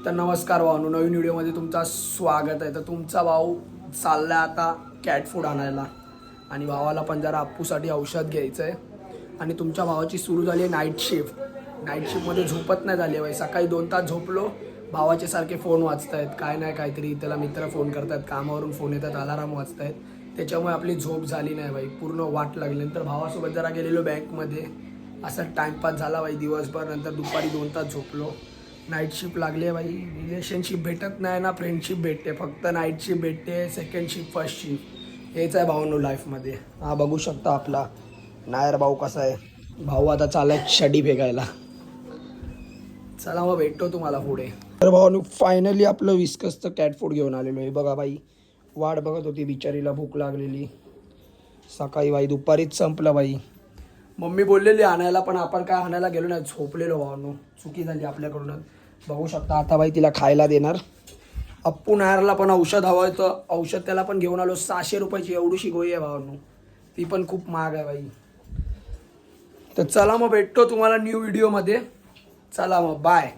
तर नमस्कार भाऊ, नवीन व्हिडिओमध्ये तुमचा स्वागत आहे. तर तुमचा भाऊ चालला आता कॅट फूड आणायला आणि भावाला पण जरा अप्पूसाठी औषध घ्यायचं आहे. आणि तुमच्या भावाची सुरू झाली आहे नाईट शिफ्ट. नाईट शिफ्टमध्ये झोपत नाही झाली बाई. सकाळी 2 तास झोपलो, भावाचे सारखे फोन वाजत आहेत, काय नाही काहीतरी त्याला मित्र फोन करतात, कामावरून फोन येतात, अलाराम वाजत आहेत. त्याच्यामुळे आपली झोप झाली नाही बाई, पूर्ण वाट लागली. नंतर भावासोबत जरा गेलेलो बँकमध्ये, असा टाईमपास झाला बाई दिवसभर. नंतर दुपारी 2 तास झोपलो. नाईट शिफ्ट लागली आहे बाई. रिलेशनशिप भेटत नाही ना, फ्रेंडशिप भेटते, फक्त नाईट शिफ्ट भेटते, सेकंड शिफ्ट फर्स्ट शिफ्ट हेच आहे भाऊनो लाईफमध्ये. हा बघू शकता आपला नायर भाऊ कसा आहे. भाऊ आता चालला शडी फेकायला. चला मग भेटतो तुम्हाला पुढे. तर भाऊ फायनली आपलं विस्कसचं कॅट फूड घेऊन आलेलो आहे. बघा बाई, वाट बघत होती बिचारीला, भूक लागलेली सकाळी बाई, दुपारीच संपलं बाई. मम्मी बोललेली आणायला, पण आपण काय आणायला गेलो नाही, झोपलेलो भावानो. चुकी झाली आपल्याकडूनच. बघू शकता आता बाई तिला खायला देणार. अप्पू नायरला पण औषध हवं आहे, तर औषध त्याला पण घेऊन आलो. 600 रुपयाची एवढीशी गोळी आहे भावानो, ती पण खूप महाग आहे बाई. तर चला मग भेटतो तुम्हाला न्यू व्हिडिओमध्ये. चला मग बाय.